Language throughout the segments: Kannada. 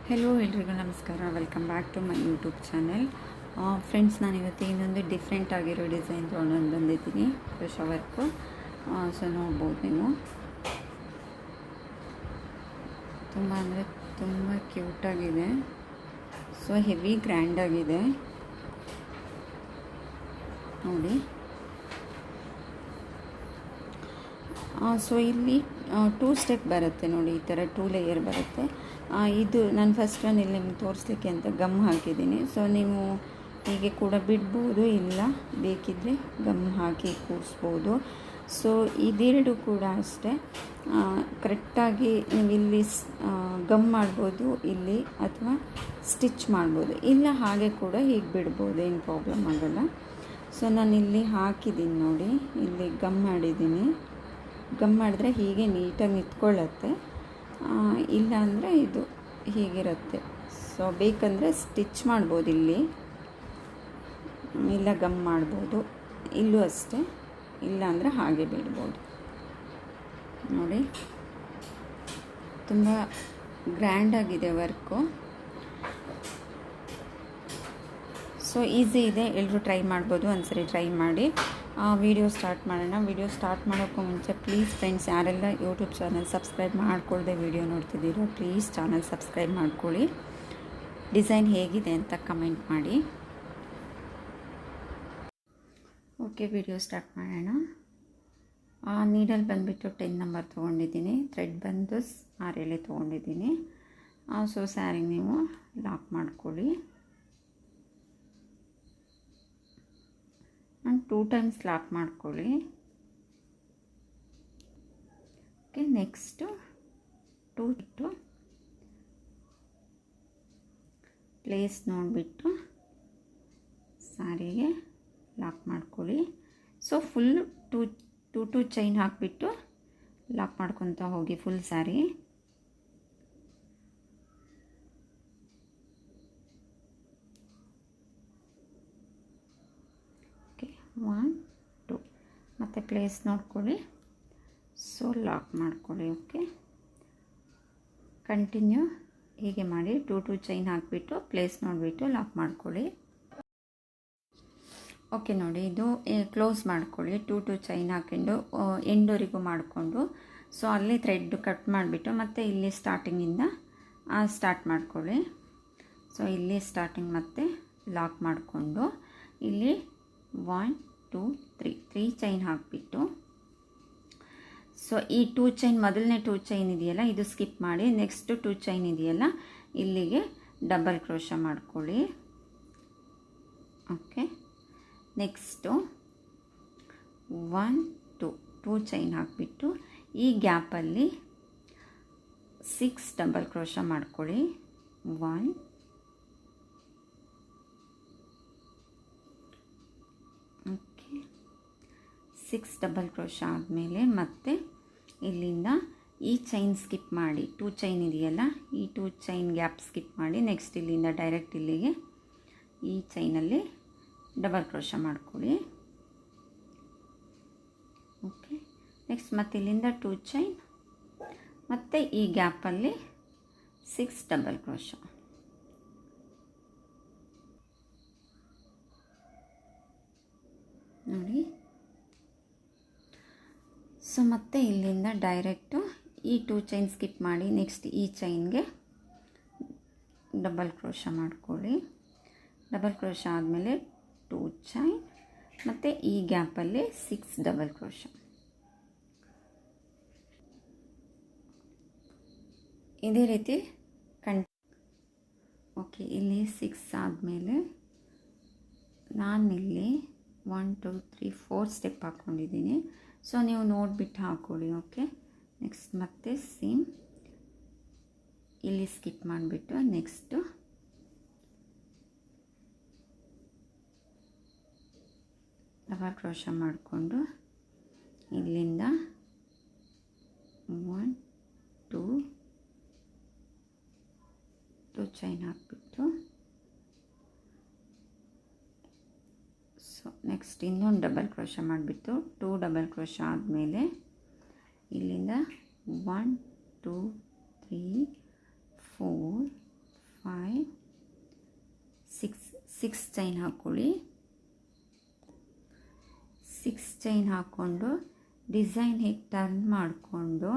ಹೆಲೋ ಎಲ್ರಿಗೂ ನಮಸ್ಕಾರ. Welcome back to my YouTube channel. Friends, ನಾನಿವತ್ತು ಇನ್ನೊಂದು ಡಿಫ್ರೆಂಟ್ ಆಗಿರೋ ಡಿಸೈನ್ ತೊಗೊಂಡು ಬಂದಿದ್ದೀನಿ, ಕ್ರೋಶಾ ವರ್ಕು. ಸೊ ನೋಡ್ಬೋದು ನೀವು, ತುಂಬ ಅಂದರೆ ತುಂಬ ಕ್ಯೂಟಾಗಿದೆ. ಸೊ ಹೆವಿ ಗ್ರ್ಯಾಂಡಾಗಿದೆ ನೋಡಿ. ಸೊ ಇಲ್ಲಿ 2 ಸ್ಟೆಪ್ ಬರುತ್ತೆ ನೋಡಿ, ಈ ಥರ 2 ಲೇಯರ್ ಬರುತ್ತೆ. ಇದು ನಾನು ಫಸ್ಟ್ ಒನ್ ಇಲ್ಲಿ ನಿಮ್ಗೆ ತೋರಿಸ್ಲಿಕ್ಕೆ ಅಂತ ಗಮ್ ಹಾಕಿದ್ದೀನಿ. ಸೊ ನೀವು ಹೀಗೆ ಕೂಡ ಬಿಡ್ಬೋದು, ಇಲ್ಲ ಬೇಕಿದ್ದರೆ ಗಮ್ ಹಾಕಿ ಕೂರಿಸ್ಬೋದು. ಸೊ ಇದೆರಡು ಕೂಡ ಅಷ್ಟೇ, ಕರೆಕ್ಟಾಗಿ ನೀವು ಇಲ್ಲಿ ಗಮ್ ಮಾಡ್ಬೋದು ಇಲ್ಲಿ, ಅಥವಾ ಸ್ಟಿಚ್ ಮಾಡ್ಬೋದು, ಇಲ್ಲ ಹಾಗೆ ಕೂಡ ಹೀಗೆ ಬಿಡ್ಬೋದು, ಏನು ಪ್ರಾಬ್ಲಮ್ ಆಗೋಲ್ಲ. ಸೊ ನಾನು ಇಲ್ಲಿ ಹಾಕಿದ್ದೀನಿ ನೋಡಿ, ಇಲ್ಲಿ ಗಮ್ ಮಾಡಿದ್ದೀನಿ. ಗಮ್ ಮಾಡಿದ್ರೆ ಹೀಗೆ ನೀಟಾಗಿ ನಿಂತ್ಕೊಳ್ಳುತ್ತೆ, ಇಲ್ಲ ಅಂದರೆ ಇದು ಹೀಗಿರುತ್ತೆ. ಸೊ ಬೇಕಂದರೆ ಸ್ಟಿಚ್ ಮಾಡ್ಬೋದು ಇಲ್ಲಿ, ಇಲ್ಲ ಗಮ್ ಮಾಡ್ಬೋದು, ಇಲ್ಲೂ ಅಷ್ಟೇ, ಇಲ್ಲ ಅಂದರೆ ಹಾಗೆ ಬಿಡ್ಬೋದು ನೋಡಿ. ತುಂಬ ಗ್ರ್ಯಾಂಡಾಗಿದೆ ವರ್ಕು. ಸೊ ಈಸಿ ಇದೆ, ಎಲ್ಲರೂ ಟ್ರೈ ಮಾಡ್ಬೋದು, ಒಂದ್ಸರಿ ಟ್ರೈ ಮಾಡಿ. ವಿಡಿಯೋ ಸ್ಟಾರ್ಟ್ ಮಾಡೋಣ. ವಿಡಿಯೋ ಸ್ಟಾರ್ಟ್ ಮಾಡೋಕ್ಕೂ ಮುಂಚೆ ಪ್ಲೀಸ್ ಫ್ರೆಂಡ್ಸ್, ಯಾರೆಲ್ಲ ಯೂಟ್ಯೂಬ್ ಚಾನಲ್ ಸಬ್ಸ್ಕ್ರೈಬ್ ಮಾಡ್ಕೊಳ್ಳದೆ ವಿಡಿಯೋ ನೋಡ್ತಿದ್ದೀರೋ ಪ್ಲೀಸ್ ಚಾನಲ್ ಸಬ್ಸ್ಕ್ರೈಬ್ ಮಾಡ್ಕೊಳ್ಳಿ. ಡಿಸೈನ್ ಹೇಗಿದೆ ಅಂತ ಕಮೆಂಟ್ ಮಾಡಿ. ಓಕೆ, ವಿಡಿಯೋ ಸ್ಟಾರ್ಟ್ ಮಾಡೋಣ. ನೀಡಲ್ ಬಂದುಬಿಟ್ಟು 10 ನಂಬರ್ ತೊಗೊಂಡಿದ್ದೀನಿ, ಥ್ರೆಡ್ ಬಂದು 6 ಎಳೆ ತೊಗೊಂಡಿದ್ದೀನಿ. ಸೊ ಸ್ಯಾರಿ ನೀವು ಲಾಕ್ ಮಾಡ್ಕೊಳ್ಳಿ. ನಾನು 2 ಟೈಮ್ಸ್ ಲಾಕ್ ಮಾಡ್ಕೊಳ್ಳಿ. ಓಕೆ, ನೆಕ್ಸ್ಟು 2 ಇಟ್ಟು ಪ್ಲೇಸ್ ನೋಡಿಬಿಟ್ಟು ಸ್ಯಾರಿಗೆ ಲಾಕ್ ಮಾಡ್ಕೊಳ್ಳಿ. ಸೊ ಫುಲ್ ಟೂ ಚೈನ್ ಹಾಕಿಬಿಟ್ಟು ಲಾಕ್ ಮಾಡ್ಕೊತಾ ಹೋಗಿ ಫುಲ್ ಸ್ಯಾರಿ. ಓಕೆ, 1 2 ಮತ್ತು ಪ್ಲೇಸ್ ನೋಡ್ಕೊಳ್ಳಿ. ಸೊ ಲಾಕ್ ಮಾಡ್ಕೊಳ್ಳಿ. ಓಕೆ, ಕಂಟಿನ್ಯೂ ಹೀಗೆ ಮಾಡಿ. 2 ಚೈನ್ ಹಾಕಿಬಿಟ್ಟು ಪ್ಲೇಸ್ ನೋಡಿಬಿಟ್ಟು ಲಾಕ್ ಮಾಡ್ಕೊಳ್ಳಿ. ಓಕೆ ನೋಡಿ, ಇದು ಕ್ಲೋಸ್ ಮಾಡ್ಕೊಳ್ಳಿ. 2 ಚೈನ್ ಹಾಕೊಂಡು ಎಂಡವರೆಗೂ ಮಾಡಿಕೊಂಡು, ಸೊ ಅಲ್ಲಿ ಥ್ರೆಡ್ ಕಟ್ ಮಾಡಿಬಿಟ್ಟು ಮತ್ತೆ ಇಲ್ಲಿ ಸ್ಟಾರ್ಟಿಂಗಿಂದ ಸ್ಟಾರ್ಟ್ ಮಾಡ್ಕೊಳ್ಳಿ. ಸೊ ಇಲ್ಲಿ ಸ್ಟಾರ್ಟಿಂಗ್ ಮತ್ತೆ ಲಾಕ್ ಮಾಡಿಕೊಂಡು ಇಲ್ಲಿ 1 2 3 ಚೈನ್ ಹಾಕಿಬಿಟ್ಟು, ಸೊ ಈ 2 ಚೈನ್ ಮೊದಲನೇ 2 ಚೈನ್ ಇದೆಯಲ್ಲ ಇದು ಸ್ಕಿಪ್ ಮಾಡಿ, ನೆಕ್ಸ್ಟ್ 2 ಚೈನ್ ಇದೆಯಲ್ಲ ಇಲ್ಲಿಗೆ ಡಬಲ್ ಕ್ರೋಶಾ ಮಾಡ್ಕೊಳ್ಳಿ. ಓಕೆ, ನೆಕ್ಸ್ಟು 1 2 ಚೈನ್ ಹಾಕಿಬಿಟ್ಟು ಈ ಗ್ಯಾಪಲ್ಲಿ 6 ಡಬಲ್ ಕ್ರೋಶಾ ಮಾಡ್ಕೊಳ್ಳಿ. 1 ಓಕೆ, 6 ಡಬಲ್ ಕ್ರೋಶಾ ಆದಮೇಲೆ ಮತ್ತೆ ಇಲ್ಲಿಂದ ಈ ಚೈನ್ ಸ್ಕಿಪ್ ಮಾಡಿ, 2 ಚೈನ್ ಇದೆಯಲ್ಲ ಈ 2 ಚೈನ್ ಗ್ಯಾಪ್ ಸ್ಕಿಪ್ ಮಾಡಿ, ನೆಕ್ಸ್ಟ್ ಇಲ್ಲಿಂದ ಡೈರೆಕ್ಟ್ ಇಲ್ಲಿಗೆ ಈ ಚೈನಲ್ಲಿ ಡಬಲ್ ಕ್ರೋಶಾ ಮಾಡ್ಕೊಳ್ಳಿ. ಓಕೆ, ನೆಕ್ಸ್ಟ್ ಮತ್ತೆ ಇಲ್ಲಿಂದ 2 ಚೈನ್ ಮತ್ತು ಈ ಗ್ಯಾಪಲ್ಲಿ 6 ಡಬಲ್ ಕ್ರೋಶಾ. ನೋಡಿ. ಸೊ ಮತ್ತೆ ಇಲ್ಲಿಂದ ಡೈರೆಕ್ಟು ಈ 2 ಚೈನ್ ಸ್ಕಿಪ್ ಮಾಡಿ, ನೆಕ್ಸ್ಟ್ ಈ ಚೈನ್ಗೆ ಡಬಲ್ ಕ್ರೋಶಾ ಮಾಡ್ಕೊಳ್ಳಿ. ಡಬಲ್ ಕ್ರೋಶಾ ಆದಮೇಲೆ 2 ಚೈನ್ ಮತ್ತು ಈ ಗ್ಯಾಪಲ್ಲಿ 6 ಡಬಲ್ ಕ್ರೋಶಾ. ಇದೇ ರೀತಿ ಓಕೆ, ಇಲ್ಲಿ 6 ಆದಮೇಲೆ ನಾನಿಲ್ಲಿ 1 2 3 4 ಸ್ಟೆಪ್ ಹಾಕ್ಕೊಂಡಿದ್ದೀನಿ. ಸೊ ನೀವು ನೋಡಿಬಿಟ್ಟು ಹಾಕ್ಕೊಳ್ಳಿ. ಓಕೆ, ನೆಕ್ಸ್ಟ್ ಮತ್ತೆ ಸೇಮ್ ಇಲ್ಲಿ ಸ್ಕಿಪ್ ಮಾಡಿಬಿಟ್ಟು ನೆಕ್ಸ್ಟು ಡಬಲ್ ಕ್ರೋಶಾ ಮಾಡಿಕೊಂಡು ಇಲ್ಲಿಂದ 1 2 ಚೈನ್ ಹಾಕಿಬಿಟ್ಟು, ಸೊ ನೆಕ್ಸ್ಟ್ ಇನ್ನೊಂದು ಡಬಲ್ ಕ್ರೋಶಾ ಮಾಡಿಬಿಟ್ಟು 2 ಡಬಲ್ ಕ್ರೋಶಾ ಆದಮೇಲೆ ಇಲ್ಲಿಂದ 1 2 3 4 6 ಚೈನ್ ಹಾಕ್ಕೊಳ್ಳಿ. 6 ಚೈನ್ ಹಾಕ್ಕೊಂಡು ಡಿಸೈನ್ ಹೀಗೆ ಟರ್ನ್ ಮಾಡಿಕೊಂಡು,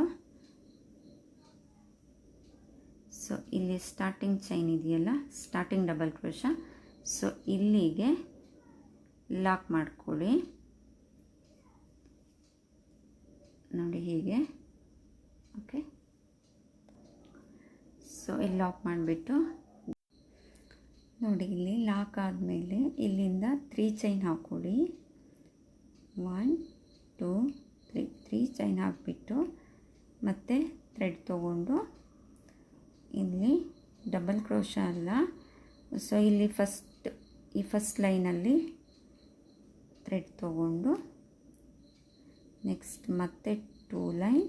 ಸೊ ಇಲ್ಲಿ ಸ್ಟಾರ್ಟಿಂಗ್ ಚೈನ್ ಇದೆಯಲ್ಲ, ಸ್ಟಾರ್ಟಿಂಗ್ ಡಬಲ್ ಕ್ರೋಶ, ಸೊ ಇಲ್ಲಿಗೆ ಲಾಕ್ ಮಾಡ್ಕೊಳ್ಳಿ. ನೋಡಿ ಹೀಗೆ. ಓಕೆ, ಸೊ ಇಲ್ಲಿ ಲಾಕ್ ಮಾಡಿಬಿಟ್ಟು ನೋಡಿ, ಇಲ್ಲಿ ಲಾಕ್ ಆದಮೇಲೆ ಇಲ್ಲಿಂದ 3 ಚೈನ್ ಹಾಕ್ಕೊಳ್ಳಿ. 1 2 3 ಚೈನ್ ಹಾಕಿಬಿಟ್ಟು ಮತ್ತೆ ಥ್ರೆಡ್ ತೊಗೊಂಡು ಇಲ್ಲಿ ಡಬಲ್ ಕ್ರೋಶ ಅಲ್ಲ, ಸೊ ಇಲ್ಲಿ ಈ ಫಸ್ಟ್ ಲೈನಲ್ಲಿ ಥ್ರೆಡ್ ತೊಗೊಂಡು ನೆಕ್ಸ್ಟ್ ಮತ್ತೆ 2 line,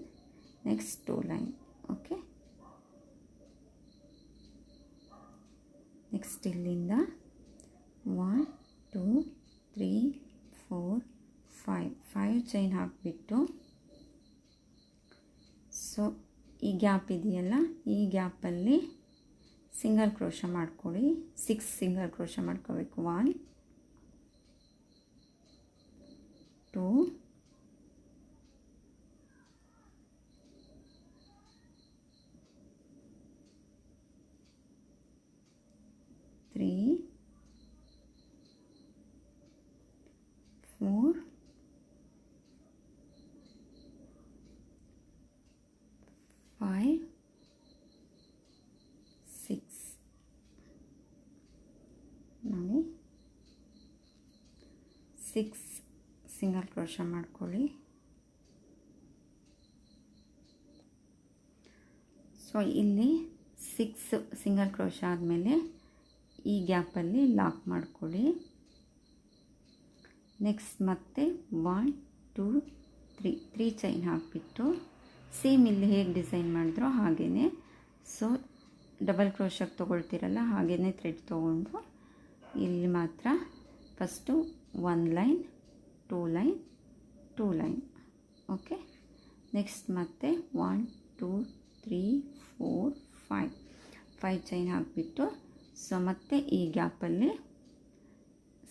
next 2 line. Okay, next ಇಲ್ಲಿಂದ 1 2 3 4 5 ಚೈನ್ ಹಾಕಿಬಿಟ್ಟು, ಸೊ ಈ ಗ್ಯಾಪ್ ಇದೆಯಲ್ಲ, ಈ ಗ್ಯಾಪಲ್ಲಿ ಸಿಂಗಲ್ ಕ್ರೋಶ ಮಾಡ್ಕೊಳ್ಳಿ. 6 ಸಿಂಗಲ್ ಕ್ರೋಶ ಮಾಡ್ಕೋಬೇಕು. 1 2 3 4 5 6 ನೋಡಿ, 6 ಸಿಂಗಲ್ ಕ್ರೋಶ ಮಾಡ್ಕೊಳ್ಳಿ. ಸೊ ಇಲ್ಲಿ 6 ಸಿಂಗಲ್ ಕ್ರೋಶ ಆದಮೇಲೆ ಈ ಗ್ಯಾಪಲ್ಲಿ ಲಾಕ್ ಮಾಡ್ಕೊಳ್ಳಿ. ನೆಕ್ಸ್ಟ್ ಮತ್ತೆ 1 2 3 ಚೈನ್ ಹಾಕಿಬಿಟ್ಟು ಸೇಮ್ ಇಲ್ಲಿ ಹೇಗೆ ಡಿಸೈನ್ ಮಾಡಿದ್ರೋ ಹಾಗೇ, ಸೊ ಡಬಲ್ ಕ್ರೋಶಕ್ಕೆ ತೊಗೊಳ್ತೀರಲ್ಲ ಹಾಗೇ ಥ್ರೆಡ್ ತೊಗೊಂಡು ಇಲ್ಲಿ ಮಾತ್ರ first 1 line 2 line 2 line. Okay, next ಮತ್ತೆ 1 2 3 4 5 ಚೈನ್ ಹಾಕಿಬಿಟ್ಟು, ಸೊ ಮತ್ತೆ ಈ ಗ್ಯಾಪಲ್ಲಿ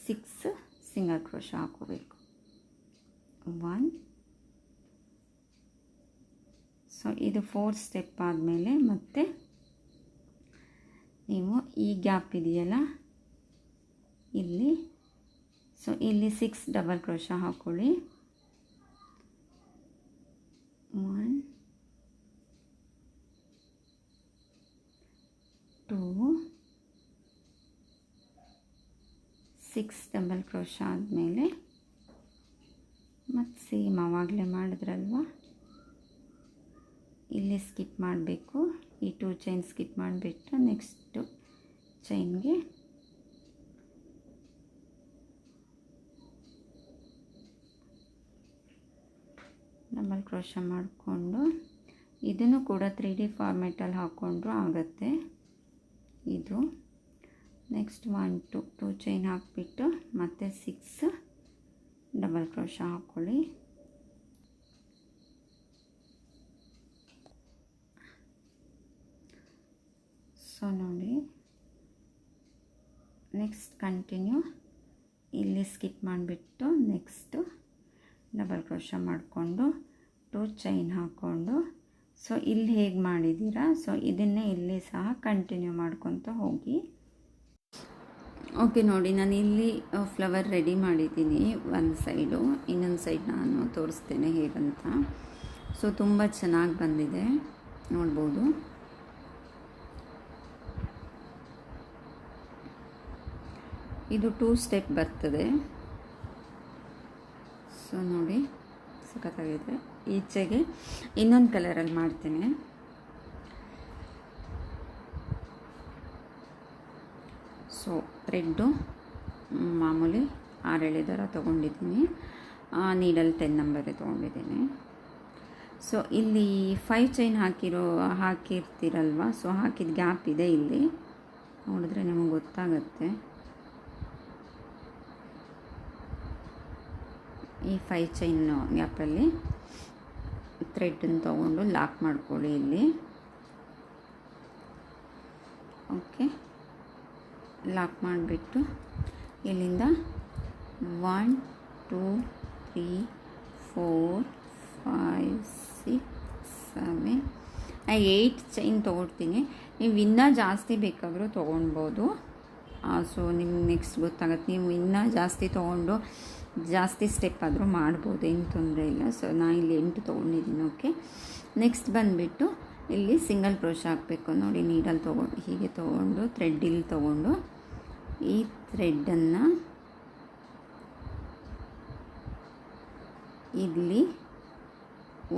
6 ಸಿಂಗಲ್ ಕ್ರೋಶ ಹಾಕೋಬೇಕು. 1, ಸೊ ಇದು 4 ಸ್ಟೆಪ್ ಆದಮೇಲೆ ಮತ್ತೆ ನೀವು ಈ ಗ್ಯಾಪ್ ಇದೆಯಲ್ಲ ಇಲ್ಲಿ, ಸೊ ಇಲ್ಲಿ 6 ಡಬಲ್ ಕ್ರೋಶ ಹಾಕ್ಕೊಳ್ಳಿ. 1 2 6 ಡಬಲ್ ಕ್ರೋಶ ಆದಮೇಲೆ ಮತ್ತು ಸೇಮ್ ಆವಾಗಲೇ ಮಾಡಿದ್ರಲ್ವ, ಇಲ್ಲಿ ಸ್ಕಿಪ್ ಮಾಡಬೇಕು. ಈ 2 ಚೈನ್ ಸ್ಕಿಪ್ ಮಾಡಿಬಿಟ್ಟು ನೆಕ್ಸ್ಟು ಚೈನ್ಗೆ ಡಬಲ್ ಕ್ರೋಶ ಮಾಡಿಕೊಂಡು, ಇದನ್ನು ಕೂಡ 3D ಫಾರ್ಮೆಟಲ್ಲಿ ಹಾಕ್ಕೊಂಡ್ರೂ ಆಗುತ್ತೆ ಇದು. ನೆಕ್ಸ್ಟ್ 1 2 ಚೈನ್ ಹಾಕಿಬಿಟ್ಟು ಮತ್ತೆ 6 ಡಬಲ್ ಕ್ರೋಶ ಹಾಕ್ಕೊಳ್ಳಿ. ಸೊ ನೋಡಿ, ನೆಕ್ಸ್ಟ್ ಕಂಟಿನ್ಯೂ, ಇಲ್ಲಿ ಸ್ಕಿಪ್ ಮಾಡಿಬಿಟ್ಟು ನೆಕ್ಸ್ಟು ಡಬಲ್ ಕ್ರೋಶ ಮಾಡಿಕೊಂಡು 2 ಚೈನ್ ಹಾಕ್ಕೊಂಡು, ಸೊ ಇಲ್ಲಿ ಹೇಗೆ ಮಾಡಿದ್ದೀರಾ ಸೊ ಇದನ್ನೇ ಇಲ್ಲಿ ಸಹ ಕಂಟಿನ್ಯೂ ಮಾಡ್ಕೊತ ಹೋಗಿ. ಓಕೆ ನೋಡಿ, ನಾನು ಇಲ್ಲಿ ಫ್ಲವರ್ ರೆಡಿ ಮಾಡಿದ್ದೀನಿ ಒಂದು ಸೈಡು, ಇನ್ನೊಂದು ಸೈಡ್ ನಾನು ತೋರಿಸ್ತೇನೆ ಹೇಗಂತ. ಸೊ ತುಂಬ ಚೆನ್ನಾಗಿ ಬಂದಿದೆ ನೋಡ್ಬೋದು. ಇದು 2 ಸ್ಟೆಪ್ ಬರ್ತದೆ. ಸೊ ನೋಡಿ ಸಖತ್ತಾಗಿದೆ. ಈಚೆಗೆ ಇನ್ನೊಂದು ಕಲರಲ್ಲಿ ಮಾಡ್ತೇನೆ. ಸೊ ಥ್ರೆಡ್ಡು ಮಾಮೂಲಿ 6 ಎಳೆ ದಾರ ತೊಗೊಂಡಿದ್ದೀನಿ, ನೀಡಲ್ 10 ನಂಬರೇ ತೊಗೊಂಡಿದ್ದೀನಿ. ಸೊ ಇಲ್ಲಿ 5 ಚೈನ್ ಹಾಕಿರ್ತೀರಲ್ವ, ಸೊ ಹಾಕಿದ ಗ್ಯಾಪ್ ಇದೆ ಇಲ್ಲಿ ನೋಡಿದ್ರೆ ನಿಮಗೆ ಗೊತ್ತಾಗುತ್ತೆ. ಈ 5 ಚೈನ್ ಗ್ಯಾಪಲ್ಲಿ ಥ್ರೆಡನ್ನು ತೊಗೊಂಡು ಲಾಕ್ ಮಾಡ್ಕೊಳ್ಳಿ ಇಲ್ಲಿ. ಓಕೆ, ಲಾಕ್ ಮಾಡಿಬಿಟ್ಟು ಇಲ್ಲಿಂದ 1 2 3 4 5 6 7 8 ಚೈನ್ ತೊಗೊಳ್ತೀನಿ. ನೀವು ಇನ್ನೂ ಜಾಸ್ತಿ ಬೇಕಾದರೂ ತೊಗೊಳ್ಬೋದು. ಸೊ ನಿಮ್ಗೆ ನೆಕ್ಸ್ಟ್ ಗೊತ್ತಾಗುತ್ತೆ. ನೀವು ಇನ್ನೂ ಜಾಸ್ತಿ ತೊಗೊಂಡು ಜಾಸ್ತಿ ಸ್ಟೆಪ್ ಆದರೂ ಮಾಡ್ಬೋದು, ಏನು ತೊಂದರೆ ಇಲ್ಲ. ಸೊ ನಾನು ಇಲ್ಲಿ 8 ತೊಗೊಂಡಿದ್ದೀನಿ. ಓಕೆ, ನೆಕ್ಸ್ಟ್ ಬಂದುಬಿಟ್ಟು ಇಲ್ಲಿ ಸಿಂಗಲ್ ಕ್ರೋಶೆ ಹಾಕಬೇಕು. ನೋಡಿ, ನೀಡಲ್ಲಿ ತೊಗೊಂಡು ಹೀಗೆ ತೊಗೊಂಡು ಥ್ರೆಡ್ ಇಲ್ಲಿ ತೊಗೊಂಡು ಈ ಥ್ರೆಡ್ಡನ್ನು ಇಲ್ಲಿ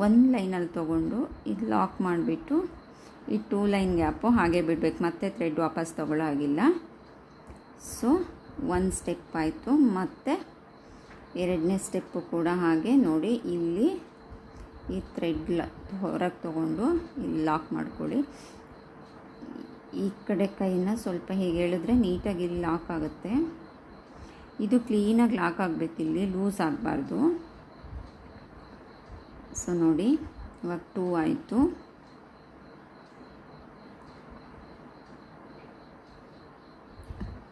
ಒಂದು ಲೈನಲ್ಲಿ ತೊಗೊಂಡು ಇದು ಲಾಕ್ ಮಾಡಿಬಿಟ್ಟು ಈ 2 ಲೈನ್ ಗ್ಯಾಪು ಹಾಗೆ ಬಿಡಬೇಕು. ಮತ್ತೆ ಥ್ರೆಡ್ ವಾಪಸ್ ತೊಗೊಳ್ಳೋ ಆಗಿಲ್ಲ. ಸೊ 1 ಸ್ಟೆಪ್ ಆಯಿತು. ಮತ್ತು 2ನೇ ಸ್ಟೆಪ್ಪು ಕೂಡ ಹಾಗೆ ನೋಡಿ, ಇಲ್ಲಿ ಈ ಥ್ರೆಡ್ ಹೊರಗೆ ತೊಗೊಂಡು ಇಲ್ಲಿ ಲಾಕ್ ಮಾಡ್ಕೊಳ್ಳಿ. ಈ ಕಡೆ ಕೈನ ಸ್ವಲ್ಪ ಹೀಗೆ ಹೇಳಿದ್ರೆ ನೀಟಾಗಿ ಇಲ್ಲಿ ಲಾಕ್ ಆಗುತ್ತೆ. ಇದು ಕ್ಲೀನಾಗಿ ಲಾಕ್ ಆಗಬೇಕು, ಇಲ್ಲಿ ಲೂಸ್ ಆಗಬಾರ್ದು. ಸೊ ನೋಡಿ, ಇವಾಗ 2 ಆಯಿತು.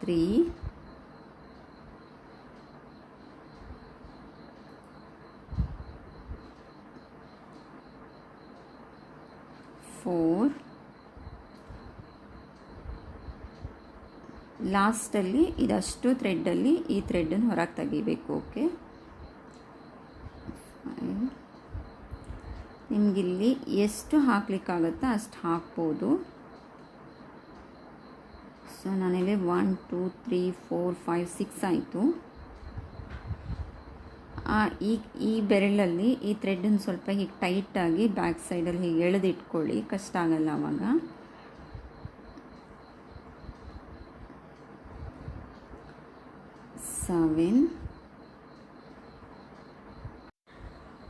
3 4 ಲಾಸ್ಟಲ್ಲಿ ಇದಷ್ಟು ಥ್ರೆಡ್ಡಲ್ಲಿ ಈ ಥ್ರೆಡನ್ನು ಹೊರಗೆ ತೆಗಿಬೇಕು. ಓಕೆ, ನಿಮಗಿಲ್ಲಿ ಎಷ್ಟು ಹಾಕ್ಲಿಕ್ಕಾಗತ್ತೋ ಅಷ್ಟು ಹಾಕ್ಬೋದು. ಸೊ ನಾನಿಲ್ಲಿ 1 2 3 4 5 6 ಆಯಿತು. ಈ ಬೆರಳಲ್ಲಿ ಈ ಥ್ರೆಡನ್ನು ಸ್ವಲ್ಪ ಹೀಗೆ ಟೈಟಾಗಿ ಬ್ಯಾಕ್ ಸೈಡಲ್ಲಿ ಹೀಗೆ ಎಳೆದಿಟ್ಕೊಳ್ಳಿ, ಕಷ್ಟ ಆಗಲ್ಲ ಆವಾಗ.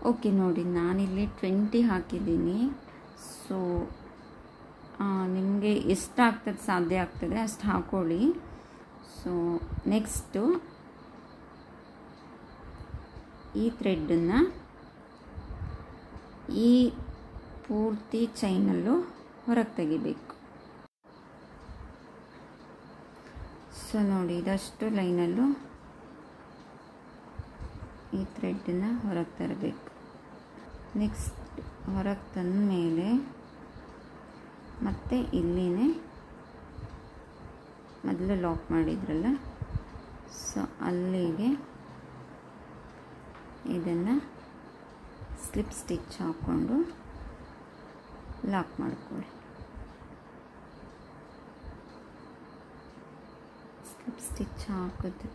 ಓಕೆ, ನೋಡಿ ನಾನಿಲ್ಲಿ 20 ಹಾಕಿದ್ದೀನಿ. ಸೊ ನಿಮಗೆ ಎಷ್ಟು ಆಗ್ತದೆ ಸಾಧ್ಯ ಆಗ್ತದೆ ಅಷ್ಟು ಹಾಕ್ಕೊಳ್ಳಿ. ಸೊ ನೆಕ್ಸ್ಟು ಈ ಥ್ರೆಡ್ಡನ್ನು ಈ ಪೂರ್ತಿ ಚೈನಲ್ಲೂ ಹೊರಗೆ ತೆಗಿಬೇಕು. ಸೊ ನೋಡಿ, ಇದಷ್ಟು ಲೈನಲ್ಲೂ ಈ ಥ್ರೆಡ್ಡನ್ನು ಹೊರಗೆ ತರಬೇಕು. ನೆಕ್ಸ್ಟ್ ಹೊರಗೆ ತಂದ ಮೇಲೆ ಮತ್ತೆ ಇಲ್ಲಿನೇ ಮೊದಲು ಲಾಕ್ ಮಾಡಿದ್ರಲ್ಲ, ಸೊ ಅಲ್ಲಿಗೆ ಇದನ್ನು ಸ್ಲಿಪ್ ಸ್ಟಿಚ್ ಹಾಕ್ಕೊಂಡು ಲಾಕ್ ಮಾಡ್ಕೊಳ್ಳಿ. ಸ್ಲಿಪ್ ಸ್ಟಿಚ್ ಹಾಕಿದ್ರೆ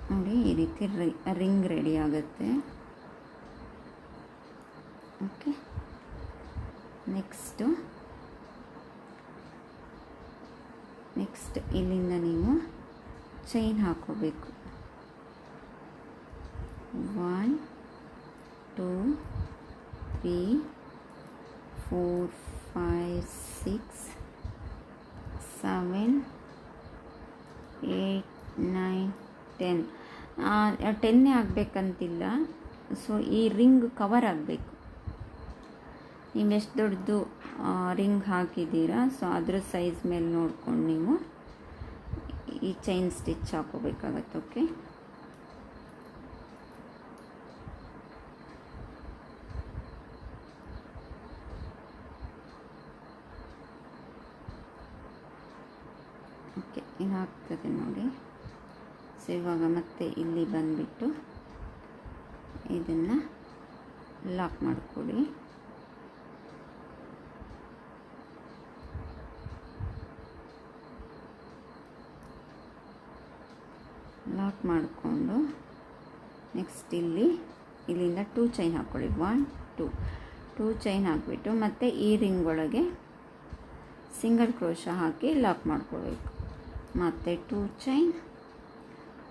ನೋಡಿ ಈ ರೀತಿ ರಿಂಗ್ ರೆಡಿ ಆಗುತ್ತೆ. ಓಕೆ, ನೆಕ್ಸ್ಟ್ ಇಲ್ಲಿಂದ ನೀವು ಚೈನ್ ಹಾಕೋಬೇಕು. 1 2 3 4 5 6 7 8 9 10. 10 ಆಗಬೇಕಂತಿಲ್ಲ. ಸೊ ಈ ರಿಂಗ್ ಕವರ್ ಆಗಬೇಕು. ನೀವು ಎಷ್ಟು ದೊಡ್ಡದು ರಿಂಗ್ ಹಾಕಿದ್ದೀರಾ, ಸೊ ಅದ್ರ ಸೈಜ್ ಮೇಲೆ ನೋಡ್ಕೊಂಡು ನೀವು ಈ ಚೈನ್ ಸ್ಟಿಚ್ ಹಾಕೋಬೇಕಾಗತ್ತೆ. ಓಕೆ, ಓಕೆ ಇದಾಗ್ತದೆ ನೋಡಿ. ಸೊ ಇವಾಗ ಮತ್ತೆ ಇಲ್ಲಿ ಬಂದುಬಿಟ್ಟು ಇದನ್ನು ಲಾಕ್ ಮಾಡಿಕೊಡಿ. ಲಾಕ್ ಮಾಡಿಕೊಂಡು ನೆಕ್ಸ್ಟ್ ಇಲ್ಲಿಂದ 2 ಚೈನ್ ಹಾಕ್ಕೊಳ್ಳಿ. 1 2 ಚೈನ್ ಹಾಕಿಬಿಟ್ಟು ಮತ್ತು ಈ ರಿಂಗ್ ಒಳಗೆ ಸಿಂಗಲ್ ಕ್ರೋಶ ಹಾಕಿ ಲಾಕ್ ಮಾಡ್ಕೊಳ್ಬೇಕು. ಮತ್ತು 2 ಚೈನ್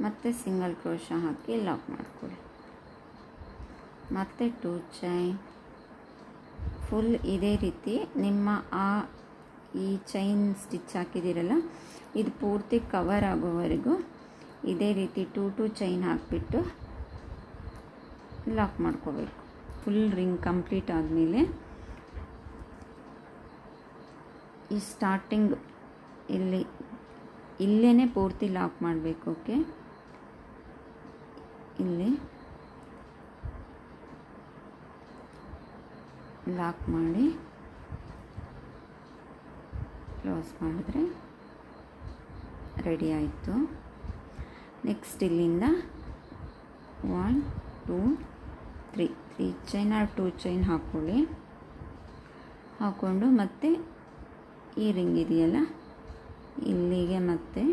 ಮತ್ತು ಸಿಂಗಲ್ ಕ್ರೋಶ ಹಾಕಿ ಲಾಕ್ ಮಾಡ್ಕೊಳ್ಳಿ. ಮತ್ತು 2 ಚೈನ್ ಫುಲ್ ಇದೇ ರೀತಿ ನಿಮ್ಮ ಈ ಚೈನ್ ಸ್ಟಿಚ್ ಹಾಕಿದ್ದೀರಲ್ಲ ಇದು ಪೂರ್ತಿ ಕವರ್ ಆಗೋವರೆಗೂ ಇದೇ ರೀತಿ 2 ಚೈನ್ ಹಾಕಿಬಿಟ್ಟು ಲಾಕ್ ಮಾಡ್ಕೋಬೇಕು. ಫುಲ್ ರಿಂಗ್ ಕಂಪ್ಲೀಟ್ ಆದಮೇಲೆ ಈ ಸ್ಟಾರ್ಟಿಂಗ್ ಇಲ್ಲೇ ಪೂರ್ತಿ ಲಾಕ್ ಮಾಡಬೇಕು. ಓಕೆ, ಇಲ್ಲಿ ಲಾಕ್ ಮಾಡಿ ಕ್ಲೋಸ್ ಮಾಡಿದ್ರೆ ರೆಡಿ ಆಯಿತು. ನೆಕ್ಸ್ಟ್ ಇಲ್ಲಿಂದ 1 2 3 ಚೈನ್ ಆರ್ 2 ಚೈನ್ ಹಾಕ್ಕೊಂಡು ಮತ್ತೆ ಈ ರಿಂಗ್ ಇದೆಯಲ್ಲ ಇಲ್ಲಿಗೆ ಮತ್ತೆ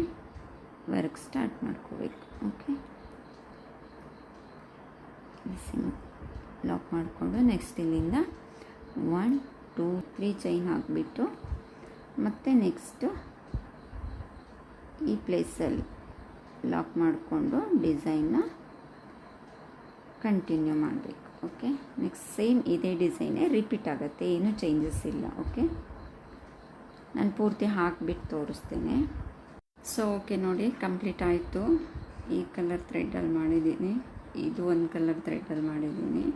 ವರ್ಕ್ ಸ್ಟಾರ್ಟ್ ಮಾಡ್ಕೋಬೇಕು. ಓಕೆ, ಲಾಕ್ ಮಾಡಿಕೊಂಡು ನೆಕ್ಸ್ಟ್ ಇಲ್ಲಿಂದ 1 2 3 ಚೈನ್ ಹಾಕಿಬಿಟ್ಟು ಮತ್ತು ನೆಕ್ಸ್ಟು ಈ ಪ್ಲೇಸಲ್ಲಿ ಲಾಕ್ ಮಾಡಿಕೊಂಡು ಡಿಸೈನ್ನ ಕಂಟಿನ್ಯೂ ಮಾಡಬೇಕು. ಓಕೆ, ನೆಕ್ಸ್ಟ್ ಸೇಮ್ ಇದೇ ಡಿಸೈನೇ ರಿಪೀಟ್ ಆಗುತ್ತೆ, ಏನೂ ಚೇಂಜಸ್ ಇಲ್ಲ. ಓಕೆ, ನಾನು ಪೂರ್ತಿ ಹಾಕಿಬಿಟ್ಟು ತೋರಿಸ್ತೇನೆ. ಸೊ ಓಕೆ ನೋಡಿ, ಕಂಪ್ಲೀಟ್ ಆಯಿತು. ಈ ಕಲರ್ ಥ್ರೆಡ್ಡಲ್ಲಿ ಮಾಡಿದ್ದೀನಿ, ಇದು ಒಂದು ಕಲರ್ ಥ್ರೆಡ್ಡಲ್ಲಿ ಮಾಡಿದ್ದೀನಿ.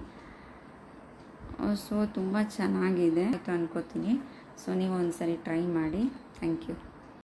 ಸೊ ತುಂಬ ಚೆನ್ನಾಗಿದೆ ಆಯಿತು ಅನ್ಕೋತೀನಿ. ಸೊ ನೀವು ಒಂದು ಸರಿ ಟ್ರೈ ಮಾಡಿ. Thank you.